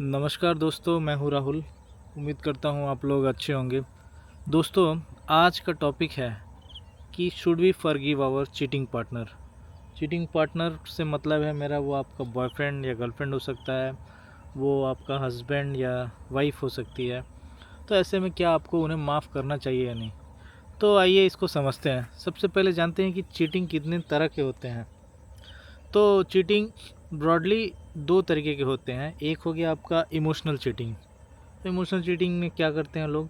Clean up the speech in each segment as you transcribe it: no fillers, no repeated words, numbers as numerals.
नमस्कार दोस्तों, मैं हूँ राहुल। उम्मीद करता हूँ आप लोग अच्छे होंगे। दोस्तों, आज का टॉपिक है कि should we forgive our cheating partner. Cheating partner से मतलब है मेरा वो आपका बॉयफ्रेंड या गर्लफ्रेंड हो सकता है, वो आपका हस्बैंड या वाइफ हो सकती है। तो ऐसे में क्या आपको उन्हें माफ़ करना चाहिए या नहीं? तो आइए इसको समझते हैं। सबसे पहले जानते हैं कि चीटिंग कितने तरह के होते हैं। तो चीटिंग ब्रॉडली दो तरीके के होते हैं। एक हो गया आपका इमोशनल चीटिंग। तो इमोशनल चीटिंग में क्या करते हैं लोग,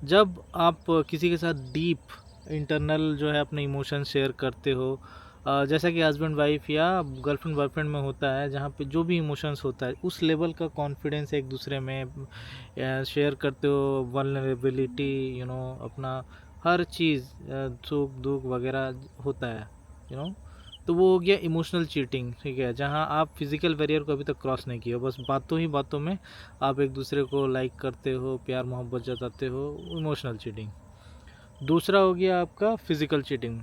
जब आप किसी के साथ डीप इंटरनल जो है अपने इमोशन शेयर करते हो, जैसा कि हस्बैंड वाइफ या गर्लफ्रेंड बॉयफ्रेंड में होता है, जहाँ पे जो भी इमोशंस होता है उस लेवल का कॉन्फिडेंस एक दूसरे में शेयर करते हो, वल्नरेबिलिटी, अपना हर चीज़, सुख दुख वगैरह होता है, यू नो तो वो हो गया इमोशनल चीटिंग। ठीक है, जहाँ आप फिजिकल बैरियर को अभी तक क्रॉस नहीं किया, बस बातों ही बातों में आप एक दूसरे को लाइक करते हो, प्यार मोहब्बत जताते हो, इमोशनल चीटिंग। दूसरा हो गया आपका फिजिकल चीटिंग।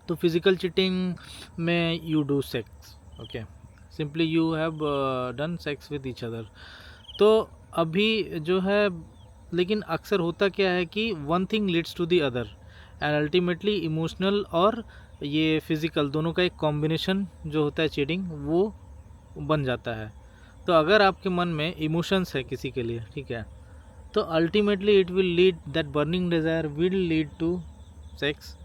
तो फिजिकल चीटिंग में you do sex, okay, simply you have done sex with each other. तो अभी जो है, लेकिन अक्सर होता क्या है कि one thing leads to the other and ultimately emotional और ये फिज़िकल दोनों का एक कॉम्बिनेशन जो होता है चीटिंग, वो बन जाता है। तो अगर आपके मन में इमोशंस है किसी के लिए, ठीक है, तो ultimately it will lead, that burning desire will lead to sex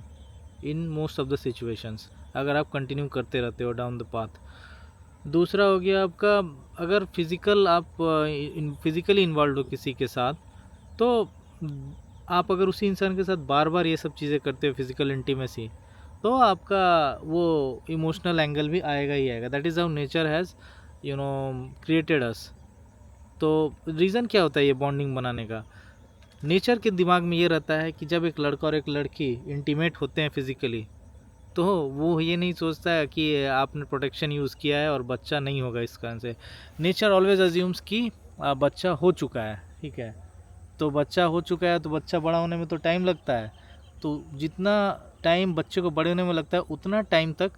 in most of the situations, अगर आप कंटिन्यू करते रहते हो डाउन द पाथ। दूसरा हो गया आपका, अगर फिज़िकल आप फिज़िकली इन्वॉल्व हो किसी के साथ, तो आप अगर उसी इंसान के साथ बार बार ये सब चीज़ें करते हो, फिज़िकल इंटीमेसी, तो आपका वो इमोशनल एंगल भी आएगा ही आएगा। That is how nature has created us. तो रीज़न क्या होता है ये बॉन्डिंग बनाने का? नेचर के दिमाग में ये रहता है कि जब एक लड़का और एक लड़की इंटीमेट होते हैं फिज़िकली, तो वो ये नहीं सोचता है कि आपने प्रोटेक्शन यूज़ किया है और बच्चा नहीं होगा इस कारण से। नेचर ऑलवेज अज्यूम्स कि बच्चा हो चुका है, ठीक है। तो बच्चा हो चुका है तो बच्चा बड़ा होने में तो टाइम लगता है। तो जितना टाइम बच्चे को बड़े होने में लगता है उतना टाइम तक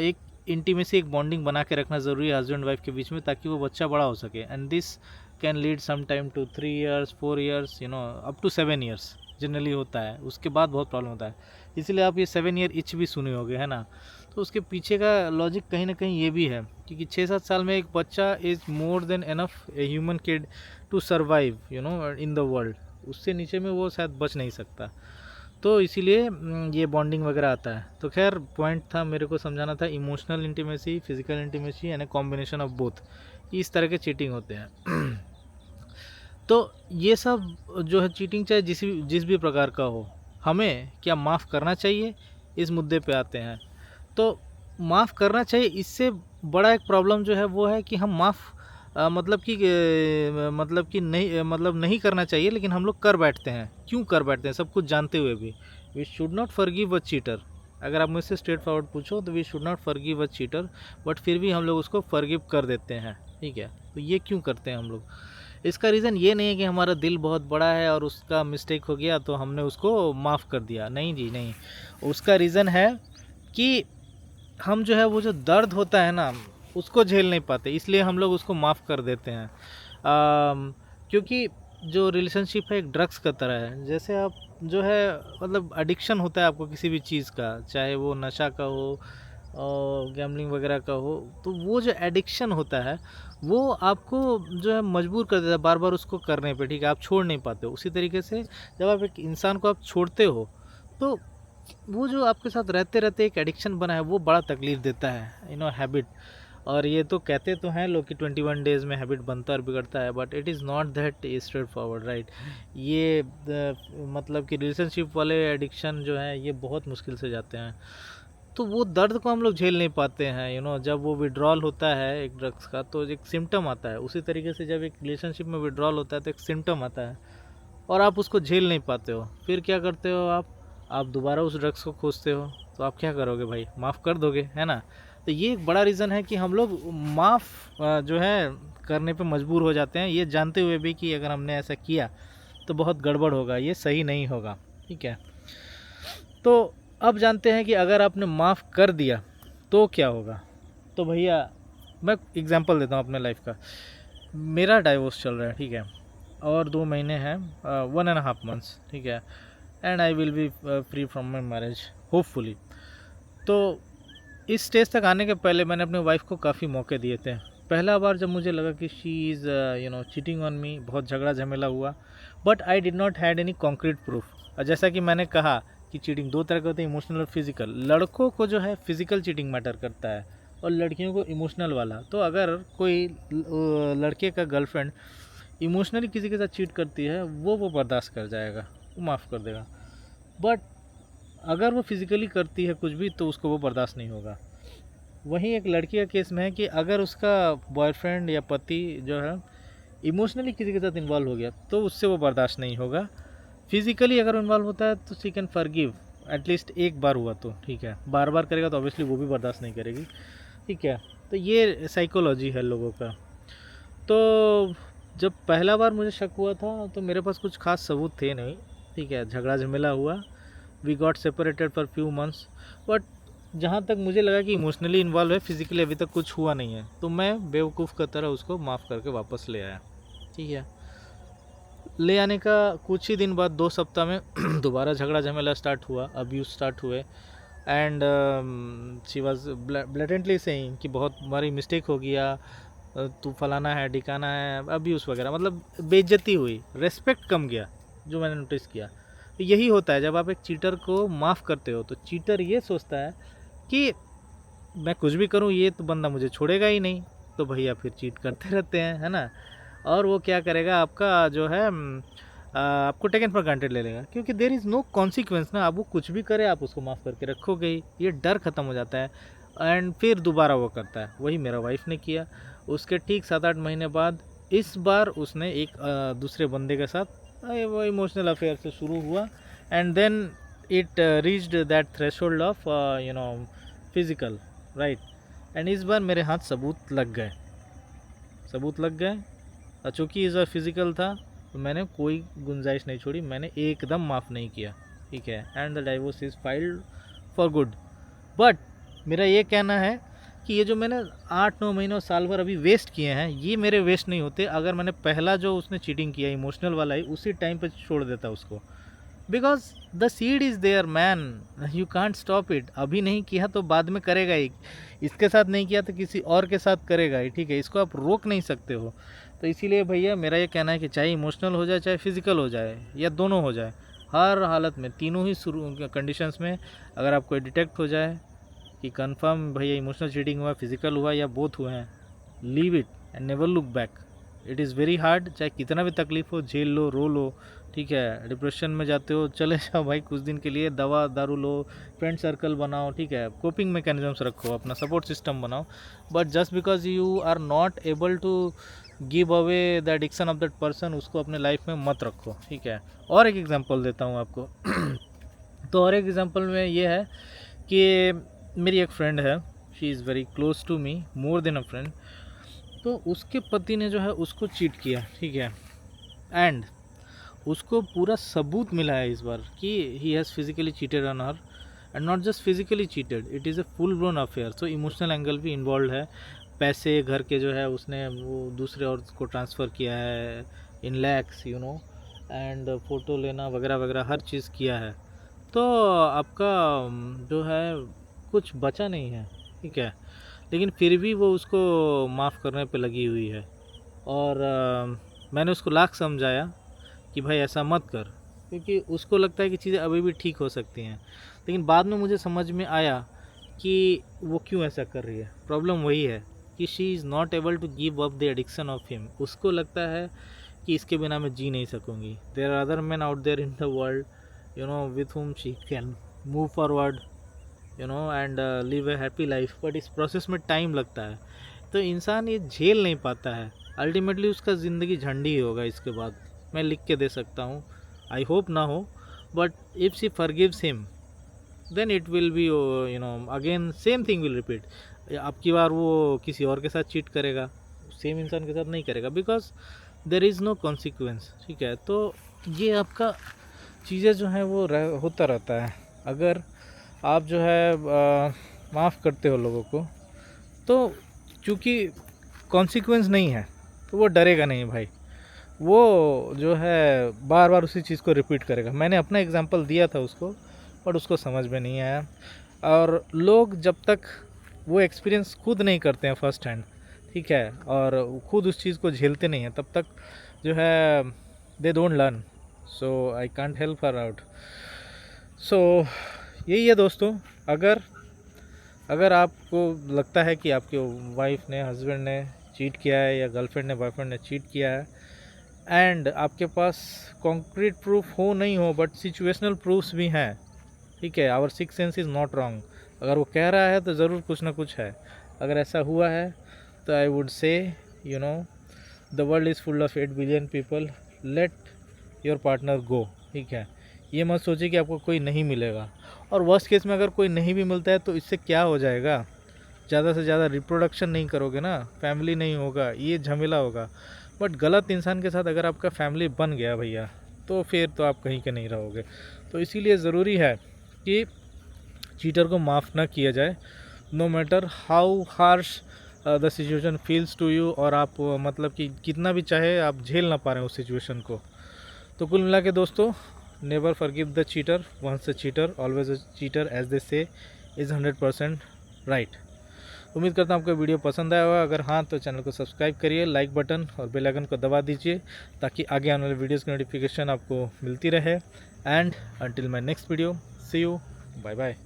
एक इंटीमेसी, एक बॉन्डिंग बना के रखना ज़रूरी है हस्बैंड वाइफ के बीच में, ताकि वो बच्चा बड़ा हो सके। And this can lead some time to 3 years 4 years, up to 7 years generally होता है। उसके बाद बहुत प्रॉब्लम होता है। इसीलिए आप ये 7 year इच भी सुने होगे, है ना। तो उसके पीछे का लॉजिक कहीं ना कहीं ये भी है, क्योंकि 6-7 साल में एक बच्चा is more than enough a human kid to survive in the world. उससे नीचे में वो शायद बच नहीं सकता। तो इसीलिए ये बॉन्डिंग वगैरह आता है। तो खैर, पॉइंट था मेरे को समझाना था इमोशनल इंटीमेसी, फिजिकल इंटीमेसी यानी कॉम्बिनेशन ऑफ बोथ, इस तरह के चीटिंग होते हैं। तो ये सब जो है चीटिंग, चाहे जिस भी प्रकार का हो, हमें क्या माफ़ करना चाहिए, इस मुद्दे पे आते हैं। तो माफ़ करना चाहिए, इससे बड़ा एक प्रॉब्लम जो है वो है कि हम माफ़ मतलब कि नहीं, मतलब नहीं करना चाहिए, लेकिन हम लोग कर बैठते हैं। क्यों कर बैठते हैं, सब कुछ जानते हुए भी? We should not forgive a cheater. अगर आप मुझसे स्ट्रेट फॉरवर्ड पूछो तो we should not forgive a cheater, but फिर भी हम लोग उसको फॉरगिव कर देते हैं, ठीक है। तो ये क्यों करते हैं हम लोग? इसका रीज़न ये नहीं है कि हमारा दिल बहुत बड़ा है और उसका मिस्टेक हो गया तो हमने उसको माफ़ कर दिया, नहीं जी नहीं। उसका रीज़न है कि हम जो है वो जो दर्द होता है ना, उसको झेल नहीं पाते, इसलिए हम लोग उसको माफ़ कर देते हैं। क्योंकि जो रिलेशनशिप है एक ड्रग्स का तरह है। जैसे आप जो है, मतलब एडिक्शन होता है आपको किसी भी चीज़ का, चाहे वो नशा का हो और गैम्बलिंग वगैरह का हो, तो वो जो एडिक्शन होता है वो आपको जो है मजबूर कर देता है बार बार उसको करने पे, ठीक है। आप छोड़ नहीं पाते हो। उसी तरीके से जब आप एक इंसान को आप छोड़ते हो, तो वो जो आपके साथ रहते रहते एक एडिक्शन बना है, वो बड़ा तकलीफ देता है, हैबिट। और ये तो कहते तो हैं लोग कि 21 days में हैबिट बनता है और बिगड़ता है, but it is not that straight forward, right. ये मतलब कि रिलेशनशिप वाले एडिक्शन जो है ये बहुत मुश्किल से जाते हैं। तो वो दर्द को हम लोग झेल नहीं पाते हैं, जब वो विड्रॉल होता है एक ड्रग्स का तो एक सिम्टम आता है। उसी तरीके से जब एक रिलेशनशिप में विड्रॉल होता है तो एक सिम्टम आता है और आप उसको झेल नहीं पाते हो। फिर क्या करते हो आप दोबारा उस ड्रग्स को खोजते हो। तो आप क्या करोगे भाई, माफ़ कर दोगे, है ना। तो ये एक बड़ा रीज़न है कि हम लोग माफ़ जो है करने पे मजबूर हो जाते हैं, ये जानते हुए भी कि अगर हमने ऐसा किया तो बहुत गड़बड़ होगा, ये सही नहीं होगा, ठीक है। तो अब जानते हैं कि अगर आपने माफ़ कर दिया तो क्या होगा। तो भैया मैं एग्जांपल देता हूँ अपने लाइफ का। मेरा डाइवोर्स चल रहा है, ठीक है, और 2 महीने हैं, 1.5 मंथ्स, ठीक है, and I will be free from my marriage hopefully. तो इस स्टेज तक आने के पहले मैंने अपने वाइफ को काफ़ी मौके दिए थे। पहला बार जब मुझे लगा कि she is cheating on me, बहुत झगड़ा झमेला हुआ, but I did not had any concrete proof. जैसा कि मैंने कहा कि चीटिंग 2 तरह के होते हैं, इमोशनल और फिजिकल। लड़कों को जो है फिजिकल चीटिंग मैटर करता है और लड़कियों को इमोशनल वाला। तो अगर कोई लड़के का गर्लफ्रेंड इमोशनली किसी के साथ चीट करती है, वो बर्दाश्त कर जाएगा, वो माफ़ कर देगा। बट अगर वो फिज़िकली करती है कुछ भी, तो उसको वो बर्दाश्त नहीं होगा। वहीं एक लड़की का केस में है कि अगर उसका बॉयफ्रेंड या पति जो है इमोशनली किसी के साथ इन्वॉल्व हो गया, तो उससे वो बर्दाश्त नहीं होगा। फिज़िकली अगर इन्वॉल्व होता है तो शी कैन फॉरगिव, एटलीस्ट एक बार हुआ तो ठीक है, बार बार करेगा तो ऑब्वियसली वो भी बर्दाश्त नहीं करेगी, ठीक है। तो ये साइकोलॉजी है लोगों का। तो जब पहला बार मुझे शक हुआ था तो मेरे पास कुछ खास सबूत थे नहीं, ठीक है, झगड़ा झमेला हुआ, we got separated for few months, but जहाँ तक मुझे लगा कि इमोशनली इन्वॉल्व है, फिज़िकली अभी तक कुछ हुआ नहीं है, तो मैं बेवकूफ़ की तरह उसको माफ़ करके वापस ले आया, ठीक है। ले आने का कुछ ही दिन बाद 2 सप्ताह में दोबारा झगड़ा झमेला स्टार्ट हुआ, अब्यूज़ स्टार्ट हुए, and she was blatantly saying कि बहुत हमारी मिस्टेक हो गया, तू फलाना है ढिकाना है, अब्यूज़ वगैरह, मतलब बेइज्जती हुई, रेस्पेक्ट कम गया, जो मैंने नोटिस किया। तो यही होता है जब आप एक चीटर को माफ़ करते हो, तो चीटर ये सोचता है कि मैं कुछ भी करूँ ये तो बंदा मुझे छोड़ेगा ही नहीं, तो भैया फिर चीट करते रहते हैं, है ना। और वो क्या करेगा, आपका जो है आपको टेकन फॉर ग्रांटेड ले लेगा, क्योंकि देयर इज़ नो कॉन्सिक्वेंस ना। आप वो कुछ भी करे आप उसको माफ़ करके रखोगे ही, ये डर ख़त्म हो जाता है। एंड फिर दोबारा वो करता है, वही मेरा वाइफ ने किया। उसके ठीक 7-8 महीने बाद इस बार उसने एक दूसरे बंदे के साथ वो इमोशनल अफेयर से शुरू हुआ, and then it reached that threshold of physical, right. And इस बार मेरे हाथ सबूत लग गए, चूँकि इस बार फिज़िकल था तो मैंने कोई गुंजाइश नहीं छोड़ी, मैंने एकदम माफ़ नहीं किया, ठीक है। And the divorce is filed for good. But मेरा ये कहना है कि ये जो मैंने 8-9 महीने और साल भर अभी वेस्ट किए हैं, ये मेरे वेस्ट नहीं होते अगर मैंने पहला जो उसने चीटिंग किया इमोशनल वाला ही उसी टाइम पे छोड़ देता उसको। Because the seed is there man, you can't stop it. अभी नहीं किया तो बाद में करेगा ही, इसके साथ नहीं किया तो किसी और के साथ करेगा ही, ठीक है, इसको आप रोक नहीं सकते हो। तो इसीलिए भैया मेरा ये कहना है कि चाहे इमोशनल हो जाए चाहे फिज़िकल हो जाए या दोनों हो जाए, हर हालत में तीनों ही कंडीशंस में अगर आपको डिटेक्ट हो जाए कि कंफर्म भैया इमोशनल चीटिंग हुआ, फिजिकल हुआ या बोथ हुए हैं, leave it and never look back. It is very hard, चाहे कितना भी तकलीफ हो झेल लो, रो लो, ठीक है। डिप्रेशन में जाते हो चले जाओ भाई कुछ दिन के लिए, दवा दारू लो, फ्रेंड सर्कल बनाओ, ठीक है, कोपिंग मैकेनिज्म्स रखो, अपना सपोर्ट सिस्टम बनाओ। But just because you are not able to give away the addiction of that person, उसको अपने लाइफ में मत रखो, ठीक है। और एक एग्जांपल देता हूँ आपको तो और एक एग्जांपल में ये है कि मेरी एक फ्रेंड है, she is very close to me, more than a friend. तो उसके पति ने जो है उसको चीट किया, ठीक है, एंड उसको पूरा सबूत मिला है इस बार कि he has physically cheated on her, and not just physically cheated, it is a full blown affair. So emotional angle भी इन्वॉल्व है, पैसे घर के जो है उसने वो दूसरे और को ट्रांसफ़र किया है in lakhs, you know, and photo लेना वगैरह वगैरह हर चीज़ किया है। तो आपका जो है कुछ बचा नहीं है, ठीक है, लेकिन फिर भी वो उसको माफ़ करने पे लगी हुई है। और मैंने उसको लाख समझाया कि भाई ऐसा मत कर, क्योंकि उसको लगता है कि चीज़ें अभी भी ठीक हो सकती हैं, लेकिन बाद में मुझे समझ में आया कि वो क्यों ऐसा कर रही है। प्रॉब्लम वही है कि she is not able to give up the addiction of him. उसको लगता है कि इसके बिना मैं जी नहीं सकूँगी। There are other man out there in the world, you know, with whom she can move forward, you know, and live a happy life. But इस प्रोसेस में टाइम लगता है, तो इंसान ये झेल नहीं पाता है, अल्टीमेटली उसका ज़िंदगी झंडी ही होगा इसके बाद। मैं लिख के दे सकता हूँ, आई होप ना हो, but if she forgives him then it will be, you know, again same thing will repeat. अब की बार वो किसी और के साथ चीट करेगा, सेम इंसान के साथ नहीं करेगा, because there is no consequence, ठीक है। तो ये आपका चीज़ें जो हैं वो होता रहता है। अगर आप जो है माफ़ करते हो लोगों को, तो चूँकि कॉन्सिक्वेंस नहीं है, तो वो डरेगा नहीं भाई, वो जो है बार बार उसी चीज़ को रिपीट करेगा। मैंने अपना एग्जांपल दिया था उसको, बट उसको समझ में नहीं आया। और लोग जब तक वो एक्सपीरियंस खुद नहीं करते हैं फर्स्ट हैंड, ठीक है, और खुद उस चीज़ को झेलते नहीं हैं, तब तक जो है they don't learn. So I can't help her out. सो यही है दोस्तों, अगर आपको लगता है कि आपके वाइफ ने, हस्बैंड ने चीट किया है, या गर्लफ्रेंड ने, बॉयफ्रेंड ने चीट किया है, एंड आपके पास कॉन्क्रीट प्रूफ हो नहीं हो, बट सिचुएशनल प्रूफ्स भी हैं, ठीक है, our six sense is not wrong. अगर वो कह रहा है तो ज़रूर कुछ ना कुछ है। अगर ऐसा हुआ है तो I would say, you know, the world is full of 8 billion people, let your partner go, ठीक है। ये मत सोचिए कि आपको कोई नहीं मिलेगा, और वर्स्ट केस में अगर कोई नहीं भी मिलता है तो इससे क्या हो जाएगा, ज़्यादा से ज़्यादा रिप्रोडक्शन नहीं करोगे ना, फैमिली नहीं होगा, ये झमेला होगा। बट गलत इंसान के साथ अगर आपका फैमिली बन गया भैया, तो फिर तो आप कहीं के नहीं रहोगे। तो इसीलिए ज़रूरी है कि चीटर को माफ़ ना किया जाए, no matter how harsh the situation feels to you, और आप मतलब कि कितना भी चाहे आप झेल ना पा रहे हैं उस सिचुएशन को। तो कुल मिला के दोस्तों, never forgive the cheater, once a cheater always a cheater, as they say is 100% right. उम्मीद करता हूँ आपको वीडियो पसंद आया होगा। अगर हाँ तो चैनल को सब्सक्राइब करिए, लाइक बटन और बेल आइकन को दबा दीजिए, ताकि आगे आने वाले वीडियोज़ की नोटिफिकेशन आपको मिलती रहे। And until my next video, see you, bye bye.